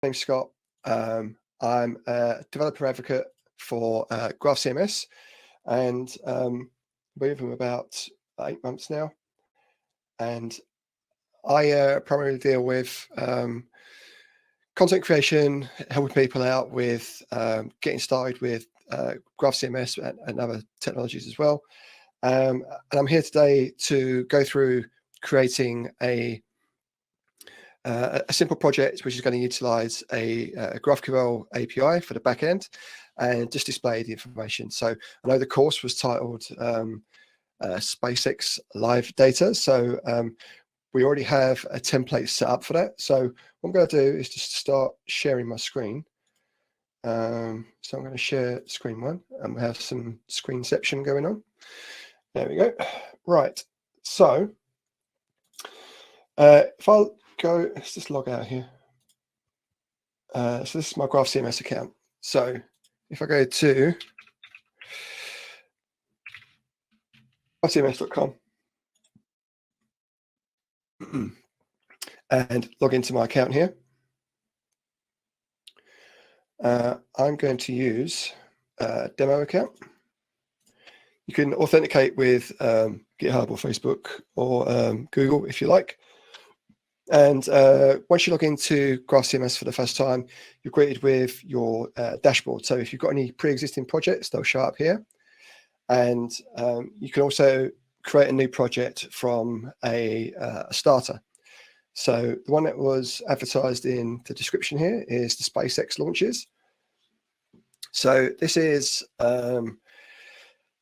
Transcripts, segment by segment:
name's Scott. I'm a developer advocate for GraphCMS, and been with them about 8 months now. And I primarily deal with content creation, helping people out with getting started with GraphCMS and other technologies as well. And I'm here today to go through creating a simple project which is going to utilize a GraphQL API for the backend and just display the information. So I know the course was titled SpaceX Live Data. So we already have a template set up for that. So what I'm going to do is just start sharing my screen. So I'm going to share screen one, and we have some screenception going on. There we go. Right. So if I'll go, let's just log out here. So this is my GraphCMS account. So if I go to GraphCMS.com and log into my account here, I'm going to use a demo account. You can authenticate with GitHub or Facebook or Google if you like. And once you log into GraphCMS for the first time, you're greeted with your dashboard. So if you've got any pre-existing projects, they'll show up here. And you can also create a new project from a starter. So the one that was advertised in the description here is the SpaceX launches. So this is, I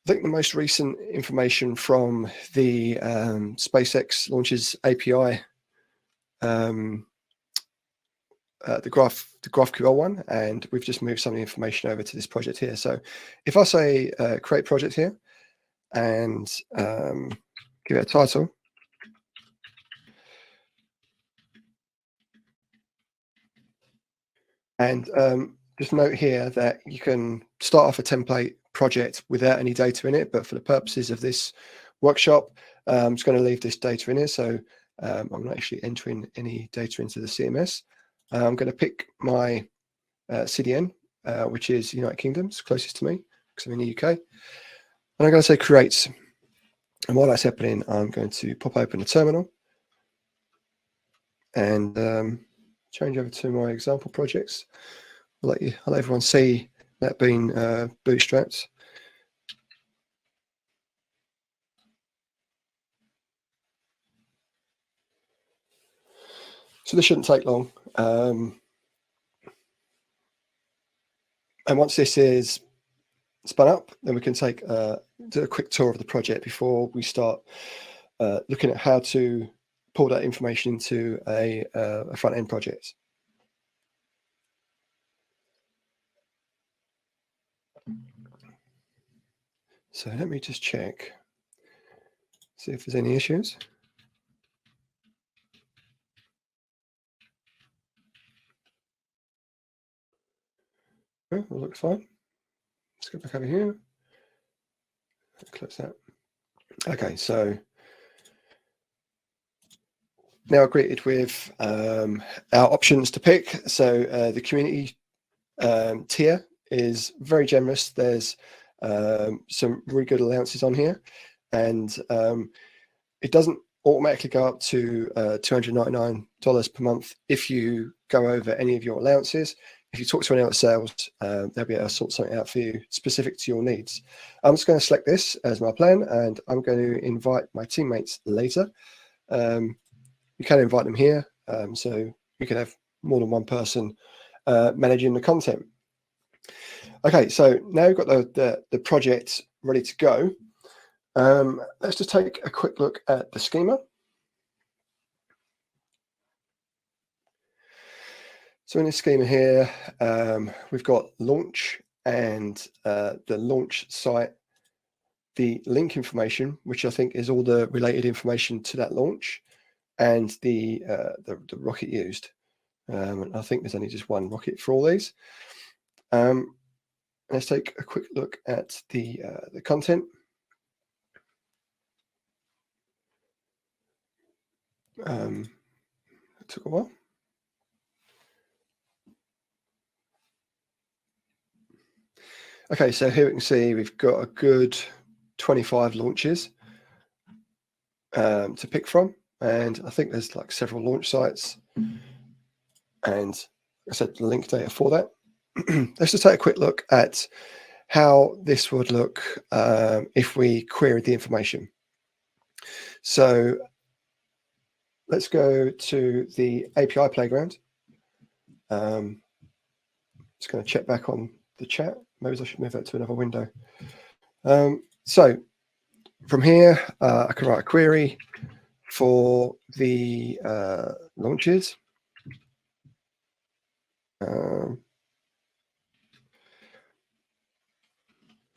think, the most recent information from the SpaceX launches API, the GraphQL one, and we've just moved some of the information over to this project here. So if I say create project here and give it a title, and just note here that you can start off a template project without any data in it, but for the purposes of this workshop, I'm just going to leave this data in here. So I'm not actually entering any data into the CMS. I'm going to pick my CDN, which is United Kingdom, it's closest to me because I'm in the UK. And I'm going to say create. And while that's happening, I'm going to pop open the terminal and change over to my example projects. I'll let everyone see that being bootstrapped. So this shouldn't take long. And once this is spun up, then we can do a quick tour of the project before we start looking at how to pull that information into a front-end project. So let me just check, see if there's any issues. Oh, it looks fine. Let's go back over here. Close that. Okay, so now greeted with our options to pick. So the community tier is very generous. There's some really good allowances on here, and it doesn't automatically go up to $299 per month if you go over any of your allowances. If you talk to anyone at sales, they'll be able to sort something out for you specific to your needs. I'm just going to select this as my plan, and I'm going to invite my teammates later. You can invite them here, so you can have more than one person managing the content. Okay, so now we've got the project ready to go. Let's just take a quick look at the schema. So in this schema here, we've got launch and the launch site, the link information, which I think is all the related information to that launch, and the rocket used. I think there's only just one rocket for all these. Let's take a quick look at the content. It took a while. Okay, so here we can see we've got a good 25 launches to pick from, and I think there's like several launch sites, and I said the link data for that. Let's just take a quick look at how this would look if we queried the information. So let's go to the API playground. Just going to check back on the chat. Maybe I should move that to another window. So from here, I can write a query for the launches.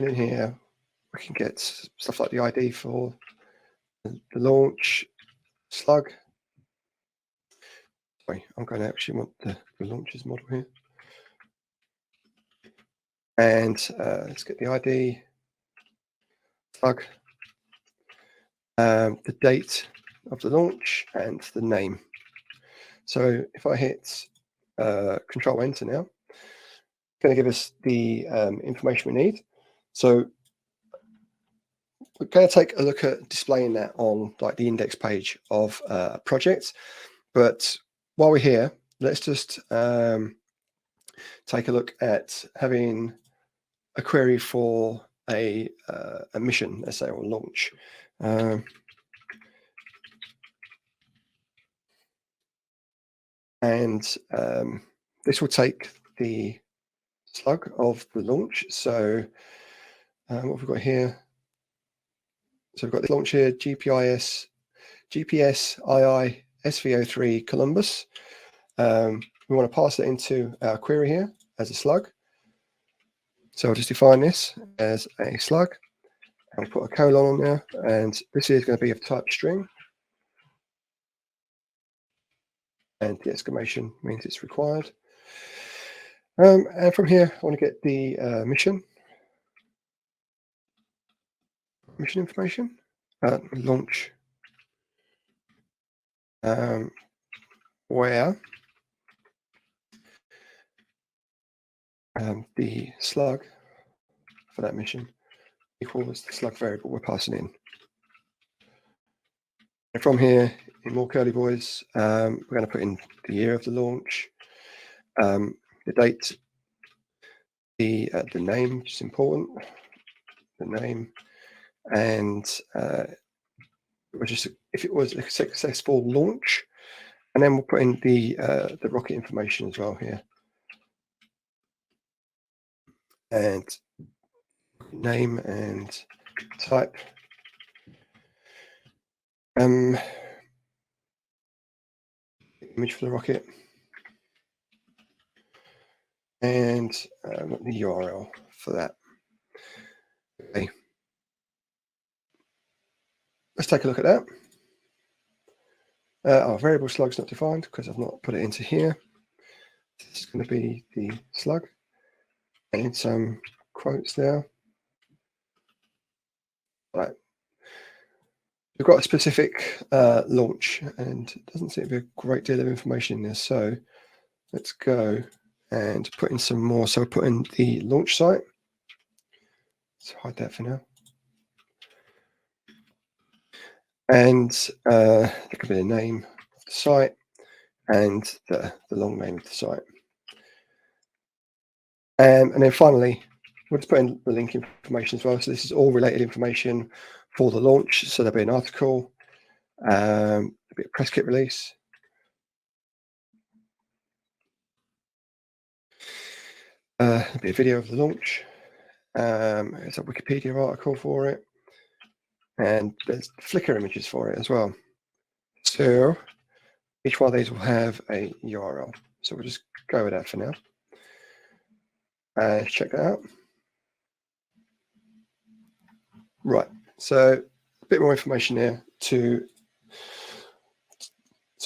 In here, we can get stuff like the ID for the launch slug. Sorry, I'm going to actually want the launches model here. And let's get the ID, slug, the date of the launch, and the name. So if I hit Control Enter now, it's going to give us the information we need. So we're going to take a look at displaying that on like the index page of a project. But while we're here, let's just take a look at having a query for a mission, let's say, or launch. And this will take the slug of the launch. So what have we got here? So we've got the launch here, GPS II SV03 Columbus. We want to pass it into our query here as a slug. So I'll just define this as a slug. I'll put a colon on there, and this is going to be of type string. And the exclamation means it's required. And from here, I want to get the mission information, launch, where the slug for that mission equals the slug variable we're passing in. And from here, in more curly boys, we're going to put in the year of the launch, the date, the name, which is important, the name, and if it was a successful launch, and then we'll put in the rocket information as well here, and name and type. Image for the rocket, and the URL for that. Okay. Let's take a look at that. Our variable slug's not defined because I've not put it into here. This is going to be the slug, and some quotes there. Right. We've got a specific launch, and it doesn't seem to be a great deal of information in there. So let's go and put in some more. So we'll put in the launch site. Let's hide that for now. And there could be the name of the site and the long name of the site. And then finally, we'll just put in the link information as well. So this is all related information for the launch. So there'll be an article, there'll be a press kit release, there'll be a video of the launch. There's a Wikipedia article for it, and there's Flickr images for it as well. So each one of these will have a URL. So we'll just go with that for now. Check that out. Right, so a bit more information here so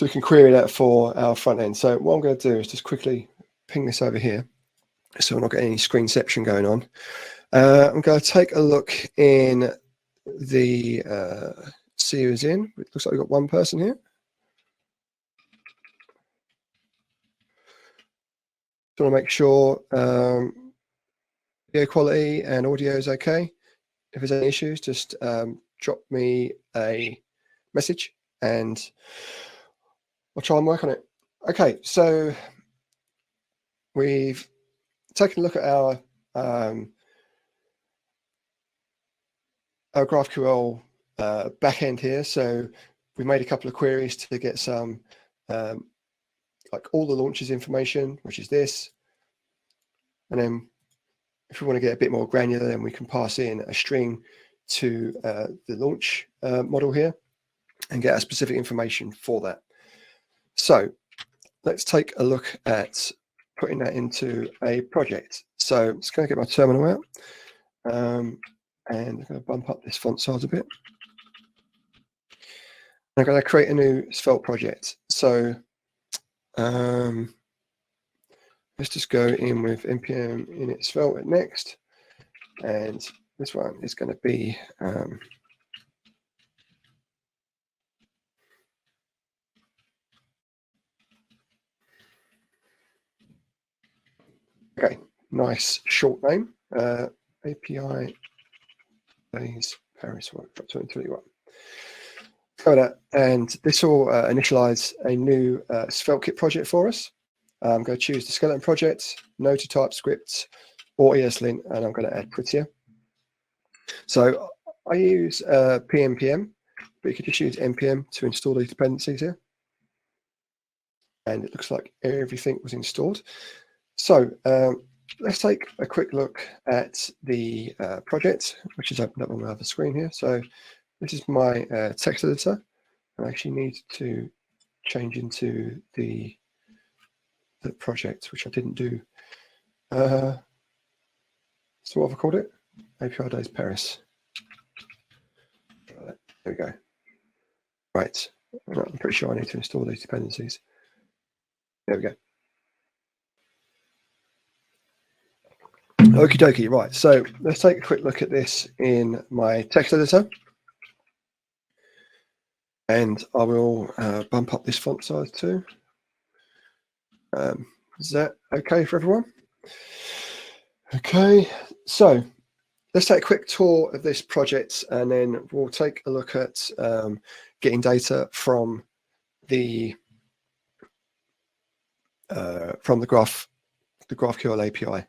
we can query that for our front end. So what I'm going to do is just quickly ping this over here, so we're not getting any screenception going on. I'm going to take a look in the see who's in. It looks like we've got one person here. Just want to make sure video quality and audio is okay. If there's any issues, just drop me a message and I'll try and work on it. Okay, so we've taken a look at our GraphQL backend here. So we made a couple of queries to get some like all the launches information, which is this. And then if we want to get a bit more granular, then we can pass in a string to the launch model here and get a specific information for that. So let's take a look at putting that into a project. So I'm just going to get my terminal out and I'm going to bump up this font size a bit. I'm going to create a new Svelte project. So let's just go in with npm init svelte next, and this one is going to be okay, nice short name, APIscene Paris Workshop 2021. Go that, and this will initialize a new SvelteKit project for us. I'm going to choose the skeleton project, no to TypeScript or ESLint, and I'm going to add Prettier. So I use PNPM, but you could just use npm to install these dependencies here. And it looks like everything was installed. So let's take a quick look at the project, which is opened up on my other screen here. So this is my text editor. I actually need to change into the project, which I didn't do. So what have I called it? Apidays Paris. There we go. Right. I'm pretty sure I need to install these dependencies. There we go. Okie dokie. Right. So let's take a quick look at this in my text editor. And I will bump up this font size too. Is that okay for everyone? Okay, so let's take a quick tour of this project, and then we'll take a look at getting data from the GraphQL API.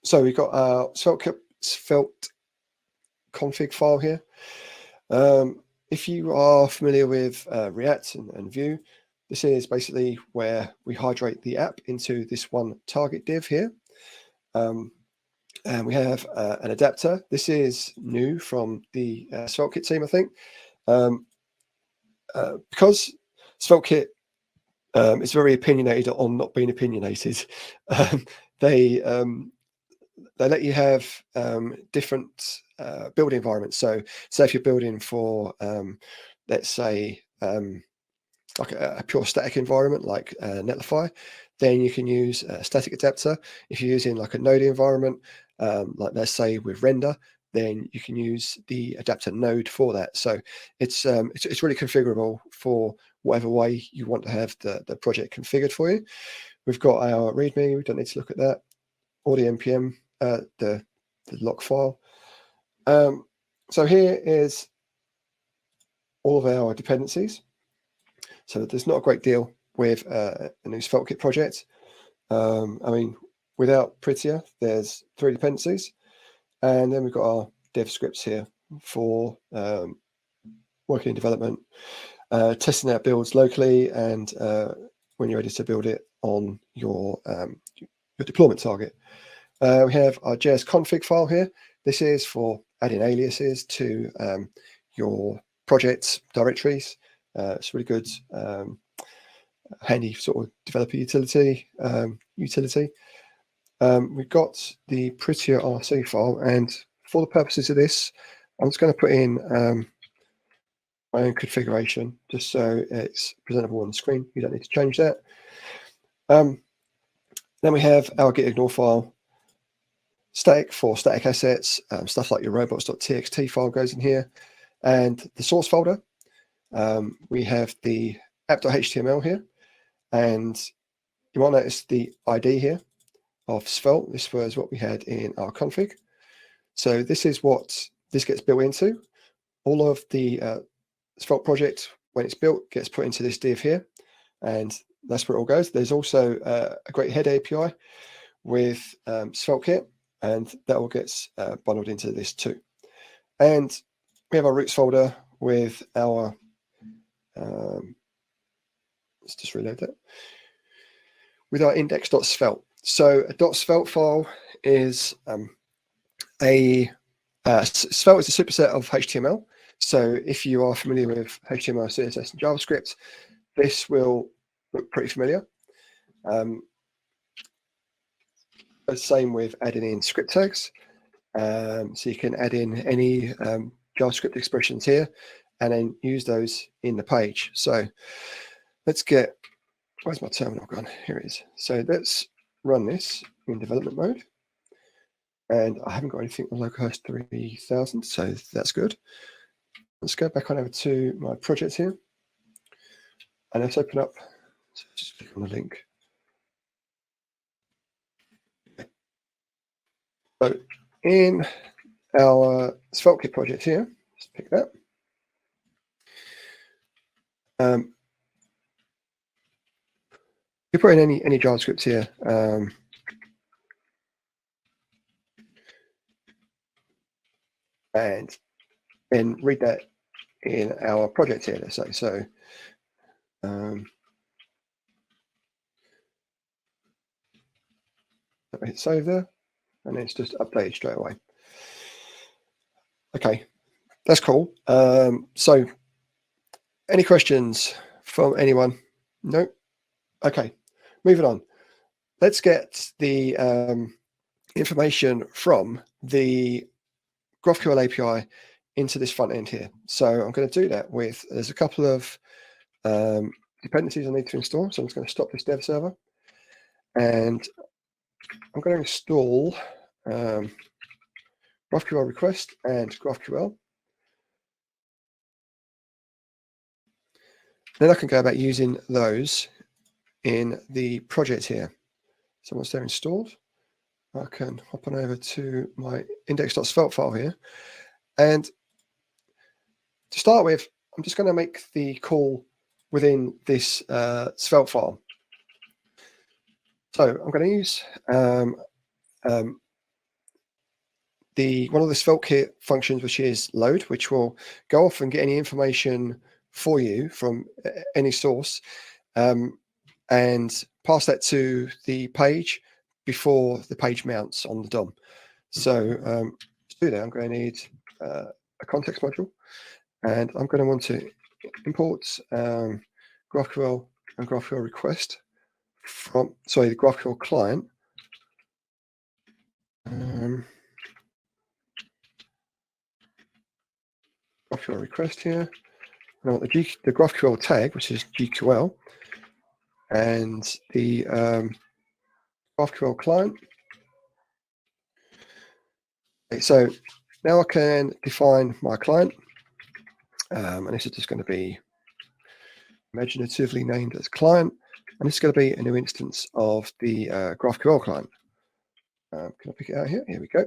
So we've got our Svelte config file here. If you are familiar with React and Vue, this is basically where we hydrate the app into this one target div here. And we have an adapter. This is new from the SvelteKit team, I think. Because SvelteKit is very opinionated on not being opinionated, they let you have different building environments. So if you're building for, let's say, like a pure static environment like Netlify, then you can use a static adapter. If you're using like a Node environment, like let's say with render, then you can use the adapter node for that. So it's really configurable for whatever way you want to have the project configured for you. We've got our README. We don't need to look at that. Or the npm, the lock file. So here is all of our dependencies. So there's not a great deal with a new SvelteKit project. I mean, without Prettier, there's 3 dependencies. And then we've got our dev scripts here for working in development, testing out builds locally, and when you're ready to build it on your deployment target. We have our JS config file here. This is for adding aliases to your project directories. It's really good, handy sort of developer utility. We've got the Prettier RC file, and for the purposes of this, I'm just going to put in my own configuration just so it's presentable on the screen. You don't need to change that. Then we have our Git Ignore File. Static for static assets, stuff like your robots.txt file goes in here, and the source folder. We have the app.html here, and you might notice the ID here. of Svelte. This was what we had in our config. So this is what this gets built into. All of the Svelte project, when it's built, gets put into this div here, and that's where it all goes. There's also a great head API with SvelteKit, and that all gets bundled into this too. And we have our roots folder with our, let's just reload that, with our index.svelte. So a .svelte file is Svelte is a superset of HTML. So if you are familiar with HTML, CSS, and JavaScript, this will look pretty familiar. The same with adding in script tags. So you can add in any JavaScript expressions here and then use those in the page. So let's get, where's my terminal gone? Here it is. So let's run this in development mode. And I haven't got anything on localhost 3000, so that's good. Let's go back on over to my project here. And let's open up, so just click on the link. So in our SvelteKit project here, let's pick that. You put in any JavaScript here. And then read that in our project here, let's say. So hit save there, and it's just updated straight away. Okay, that's cool. So any questions from anyone? No? Okay, moving on. Let's get the information from the GraphQL API into this front end here. So I'm going to do that with, there's a couple of dependencies I need to install. So I'm just going to stop this dev server, and I'm going to install GraphQL request and GraphQL. Then I can go about using those in the project here. So once they're installed, I can hop on over to my index.svelte file here. And to start with, I'm just going to make the call within this Svelte file. So I'm going to use one of the SvelteKit functions, which is load, which will go off and get any information for you from any source, and pass that to the page before the page mounts on the DOM. So to do that, I'm going to need a context module, and I'm going to want to import GraphQL and GraphQL request from, sorry, the GraphQL client. GraphQL request here. I want the GraphQL tag, which is GQL, and the GraphQL client. Okay, so now I can define my client, and this is just going to be imaginatively named as client, and this is going to be a new instance of the GraphQL client. Can I pick it out here? Here we go.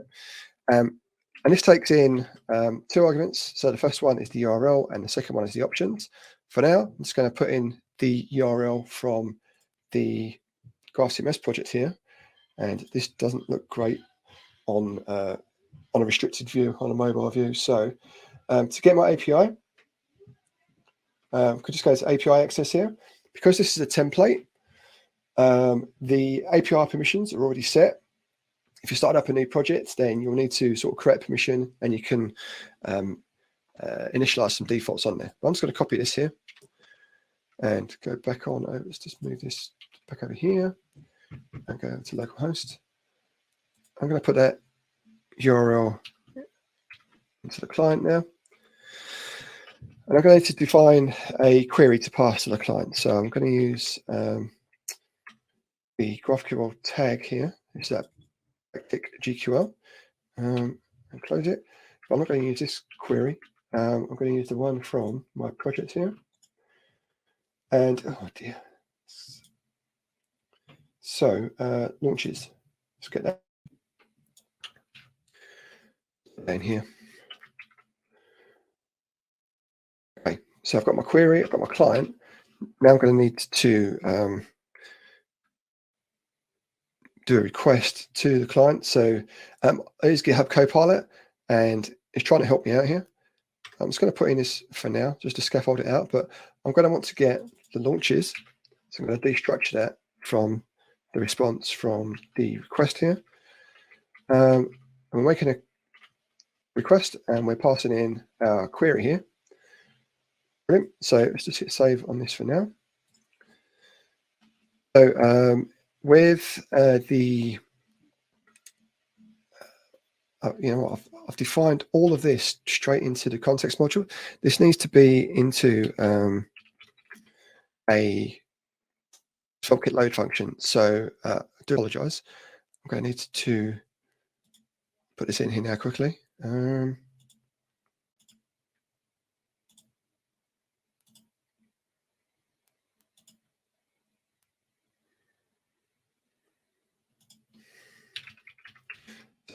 And this takes in two arguments. So the first one is the URL, and the second one is the options. For now, I'm just going to put in the URL from the GraphCMS project here, and this doesn't look great on a restricted view, on a mobile view. So to get my API, could just go to API access here. Because this is a template, the API permissions are already set. If you start up a new project, then you'll need to sort of create permission, and you can initialize some defaults on there. But I'm just going to copy this here and go back on. Let's just move this back over here and go to localhost. I'm going to put that URL into the client now. And I'm going to define a query to pass to the client. So I'm going to use the GraphQL tag here. Is that GQL, and close it. But I'm not going to use this query. I'm going to use the one from my project here. And oh dear. So launches. Let's get that down here. Okay, so I've got my query, I've got my client. Now I'm going to need to do a request to the client. So I use GitHub Copilot, and it's trying to help me out here. I'm just going to put in this for now, just to scaffold it out, but I'm going to want to get the launches. So I'm going to destructure that from the response from the request here. We're making a request and we're passing in our query here. Brilliant. So let's just hit save on this for now. So with the I've defined all of this straight into the context module. This needs to be into a SvelteKit load function. So I do apologize. I'm going to need to put this in here now quickly. So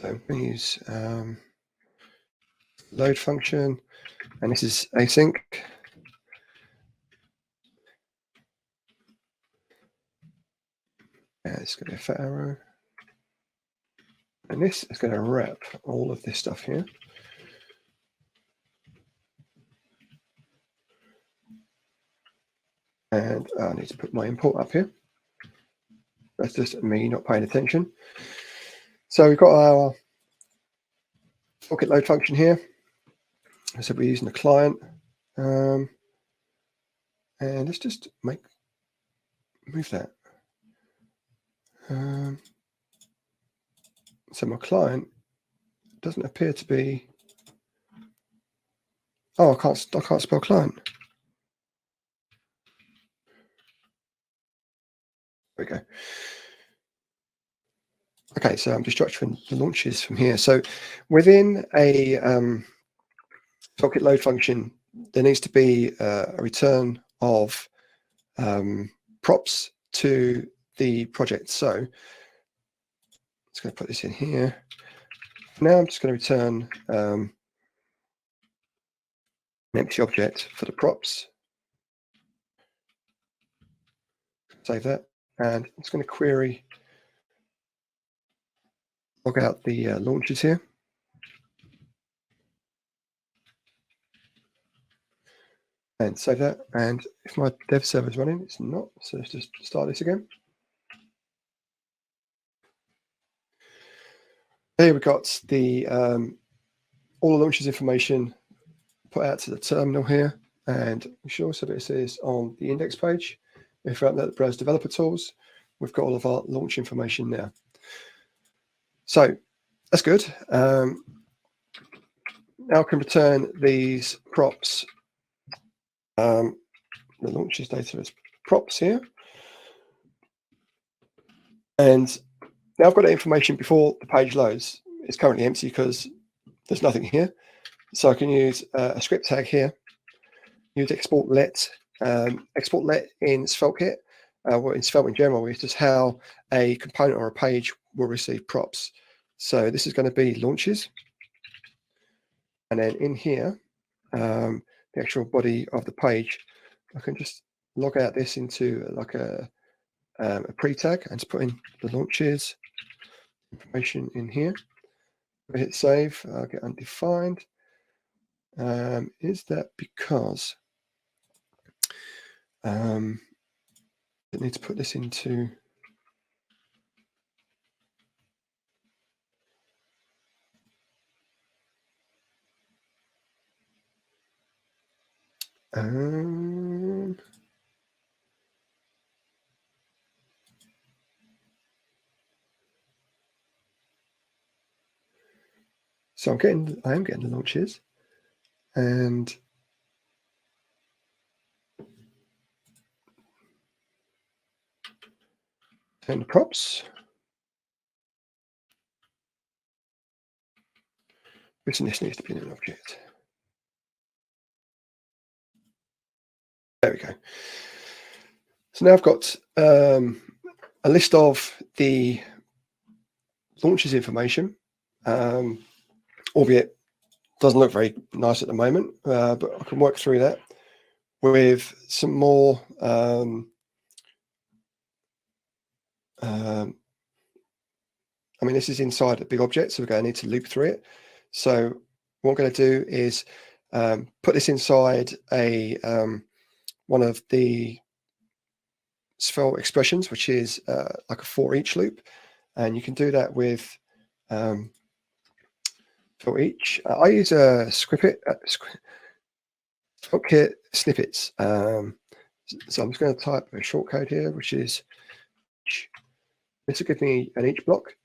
I'm going to use load function, and this is async. Yeah, it's going to be a fat arrow. And this is going to wrap all of this stuff here. And I need to put my import up here. That's just me not paying attention. So we've got our SvelteKit load function here. So we're using the client. And let's just move that. So my client doesn't appear to be. Oh, I can't spell client. There we go. Okay, so I'm destructuring the launches from here. So within a SvelteKit load function, there needs to be a return of props to the project. So I'm just going to put this in here. Now I'm just going to return an empty object for the props. Save that, and I'm just going to query, log out the launches here. And save that. And if my dev server is running, it's not. So let's just start this again. Here we've got the all the launches information put out to the terminal here. And we should also be see this on the index page. If we open the browse developer tools, we've got all of our launch information there. So that's good. Now I can return these props. The launches data as props here. And now I've got the information before the page loads. It's currently empty because there's nothing here. So I can use a script tag here. Use export let. Export let in SvelteKit, well, in Svelte in general, is just how a component or a page will receive props. So this is going to be launches. And then in here, the actual body of the page, I can just log out this into like a pre-tag and just put in the launches information in here. I hit save, I'll get undefined. Is that because I need to put this into so I am getting the launches, and turn the props. This needs to be an object. There we go. So now I've got a list of the launches information, albeit doesn't look very nice at the moment, but I can work through that with some more I mean, this is inside a big object, so we're going to need to loop through it. So what I'm going to do is put this inside a one of the Svelte expressions, which is like a for each loop, and you can do that with for each. I use a SvelteKit snippets. So I'm just going to type a shortcode here, which is this will give me an each block.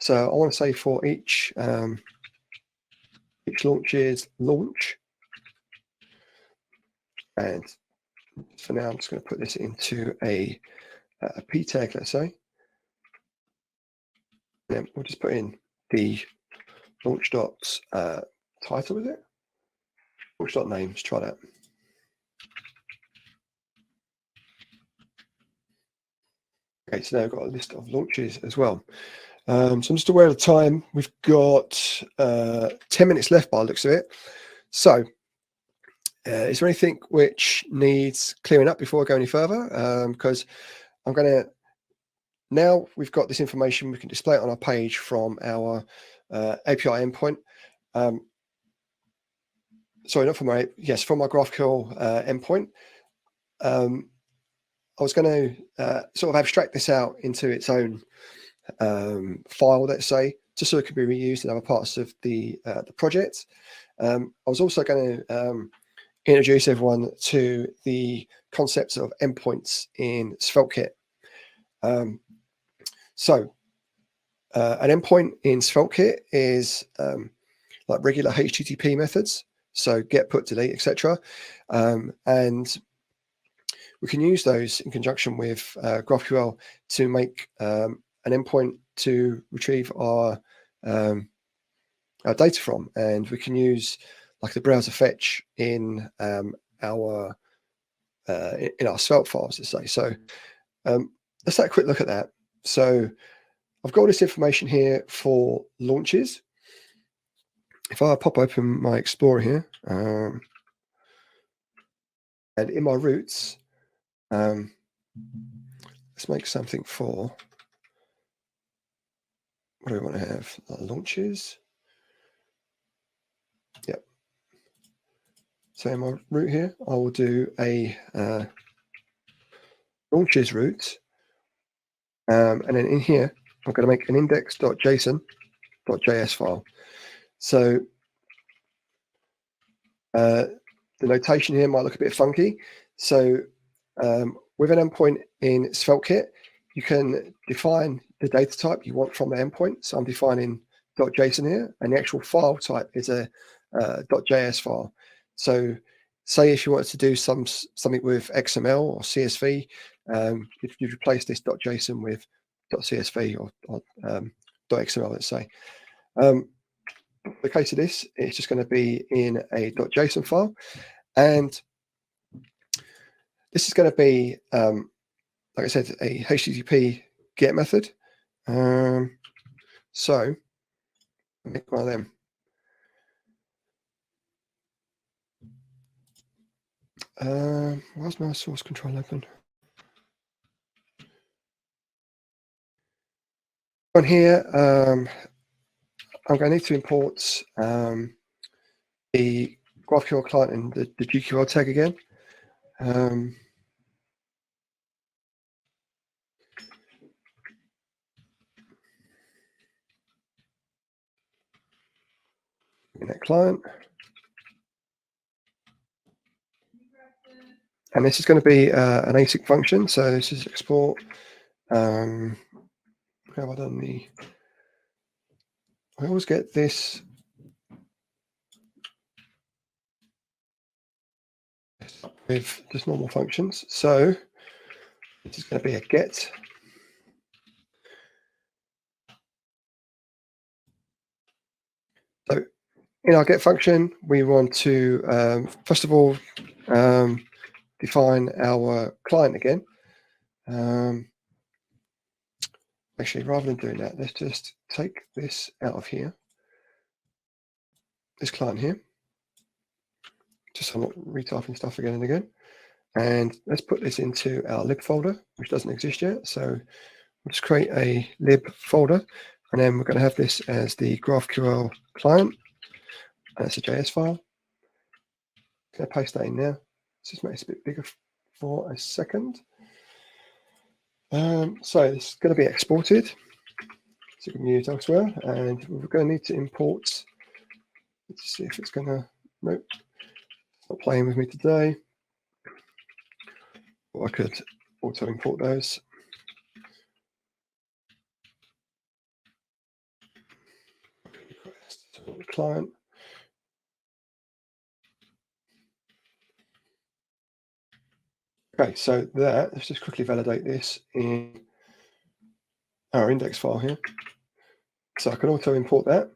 So I want to say for each launch is launch, and for now I'm just going to put this into a p tag, let's say. And then we'll just put in the launch dot title, is it? Launch dot name. Let's try that. Okay, so now I've got a list of launches as well. So I'm just aware of the time. We've got 10 minutes left by the looks of it. So is there anything which needs clearing up before I go any further? Because I'm going to, now we've got this information, we can display it on our page from our API endpoint. Sorry, not from my, yes, from my GraphQL endpoint. I was going to sort of abstract this out into its own file, let's say, just so it can be reused in other parts of the project. I was also going to introduce everyone to the concepts of endpoints in SvelteKit. So an endpoint in SvelteKit is like regular HTTP methods, so get, put, delete, etc. And we can use those in conjunction with GraphQL to make an endpoint to retrieve our data from, and we can use like the browser fetch in our Svelte files, let's say. So let's take a quick look at that. So I've got all this information here for launches. If I pop open my Explorer here, and in my routes, let's make something for, what do we want to have? Launches. Yep. So in my route here, I will do a launches route. And then in here, I'm going to make an index.json.js file. So the notation here might look a bit funky. So with an endpoint in SvelteKit, you can define the data type you want from the endpoint. So I'm defining .json here, and the actual file type is a .js file. So say if you wanted to do something with XML or CSV, if you replace this .json with .csv or .xml, let's say. The case of this, it's just going to be in a .json file, and this is going to be, like I said, a HTTP GET method. So make one of them. Where's my source control open? On here, I'm going to need to import the GraphQL client and the GQL tag again. In that client. And this is going to be an async function. So this is export. How have I done the? I always get this. With just normal functions. So this is going to be a get. So in our get function, we want to first of all define our client again. Actually, rather than doing that, let's just take this out of here, this client here, just so I'm not retyping stuff again and again. And let's put this into our lib folder, which doesn't exist yet. So we'll just create a lib folder, and then we're going to have this as the GraphQL client. And it's a JS file. I'm going to paste that in there. Let's just make this a bit bigger for a second. So it's going to be exported, so we can use elsewhere, and we're going to need to import. Let's see if it's going to. Nope, it's not playing with me today. Or I could auto import those. Client. Okay, so let's just quickly validate this in our index file here. So I can auto import that.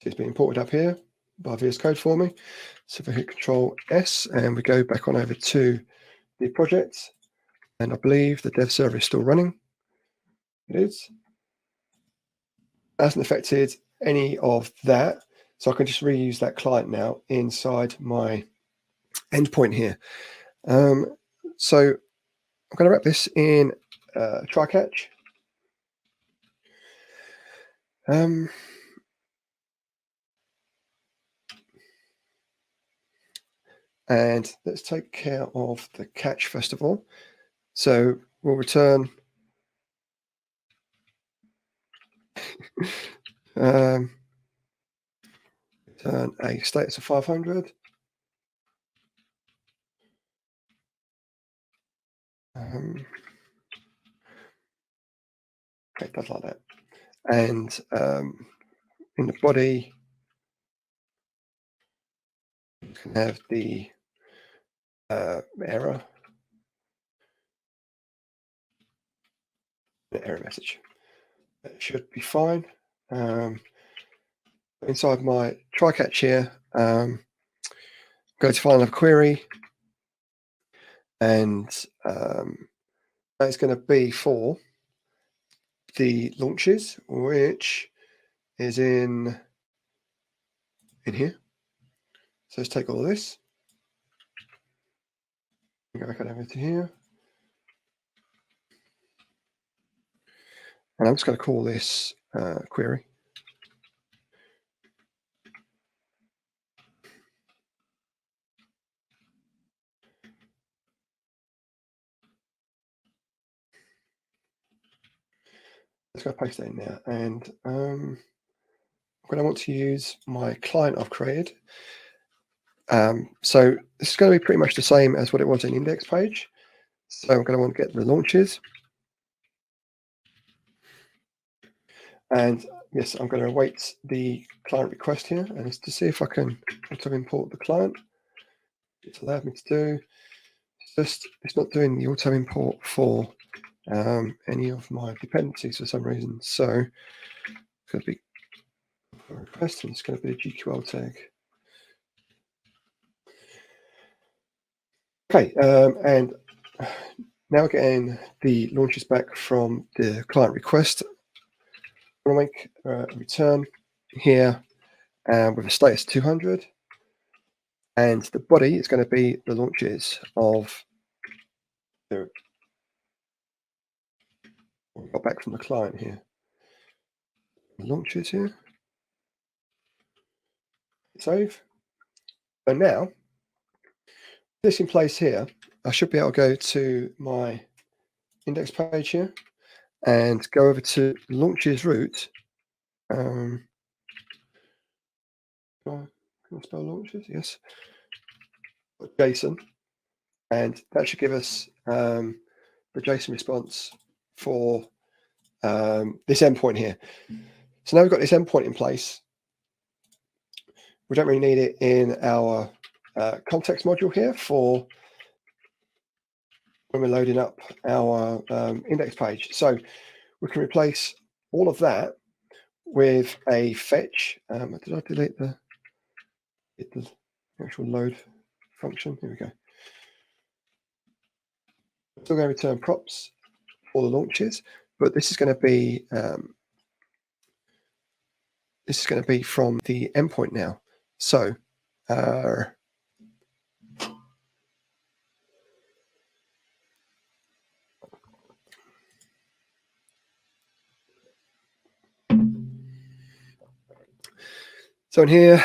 It's been imported up here by VS Code for me. So if I hit Control S and we go back on over to the project, and I believe the dev server is still running. It is. Hasn't affected any of that. So I can just reuse that client now inside my endpoint here. So I'm going to wrap this in try catch. And let's take care of the catch first of all. So we'll return return a status of 500. Okay, it does like that. And in the body, you can have the error message. That should be fine. Inside my try catch here, go to find a query, and that's going to be for the launches, which is in here. So let's take all of this, go back over to here, and I'm just going to call this query. Let's go paste that in there, and I'm going to want to use my client I've created. So this is going to be pretty much the same as what it was in index page. So I'm going to want to get the launches. And yes, I'm going to await the client request here, and it's to see if I can auto import the client. It's allowed me to do. It's not doing the auto import for any of my dependencies for some reason. So it's going to be a request, and it's going to be a GQL tag. Okay, and now we're getting the launches back from the client request. I'm going to make a return here with a status 200, and the body is going to be the launches of the what we got back from the client here. The launches here. Save. And now, this in place here, I should be able to go to my index page here and go over to launches root. Can I spell launches? Yes. JSON, and that should give us the JSON response for this endpoint here. So now we've got this endpoint in place. We don't really need it in our context module here for when we're loading up our index page. So we can replace all of that with a fetch. Did I delete the actual load function? Here we go. Still going to return props for the launches, but this is going to be from the endpoint now. So so in here,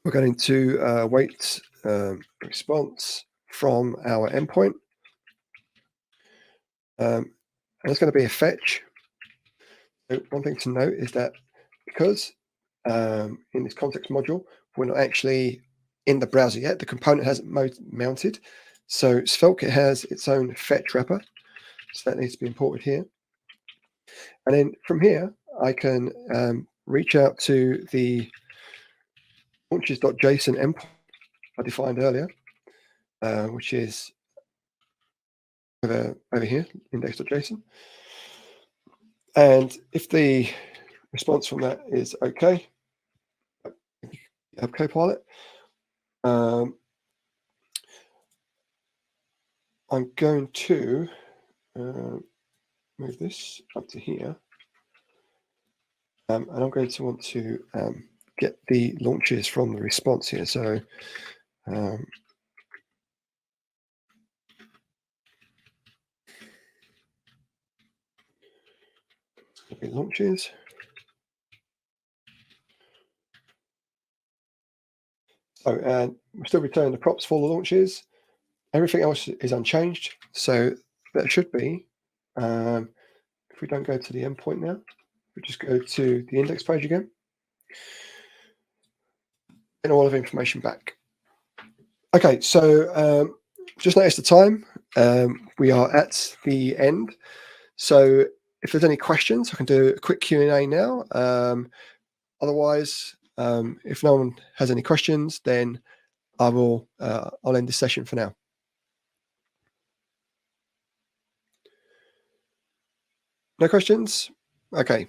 we're going to await response from our endpoint. And it's going to be a fetch. So one thing to note is that because in this context module, we're not actually in the browser yet, the component hasn't mounted. So SvelteKit has its own fetch wrapper. So that needs to be imported here. And then from here, I can reach out to the launches.json endpoint I defined earlier, which is over here, index.json. And if the response from that is okay, have Copilot, I'm going to move this up to here. And I'm going to want to get the launches from the response here. So launches. So we're still returning the props for the launches. Everything else is unchanged. So that should be, if we don't go to the endpoint now, we just go to the index page again, and all of information back. Okay, so just notice the time. We are at the end. So if there's any questions, I can do a quick Q&A now. Otherwise, if no one has any questions, then I'll end this session for now. No questions? Okay.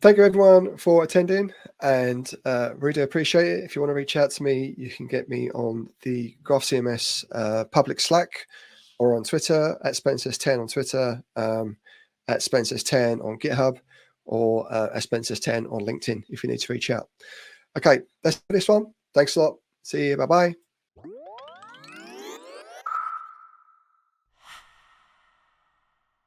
Thank you everyone for attending, and really appreciate it. If you want to reach out to me, you can get me on the GraphCMS public Slack, or on Twitter at SpenceS10 on Twitter, at SpenceS10 on GitHub, or at SpenceS10 on LinkedIn if you need to reach out. Okay, that's this one. Thanks a lot. See you. Bye-bye.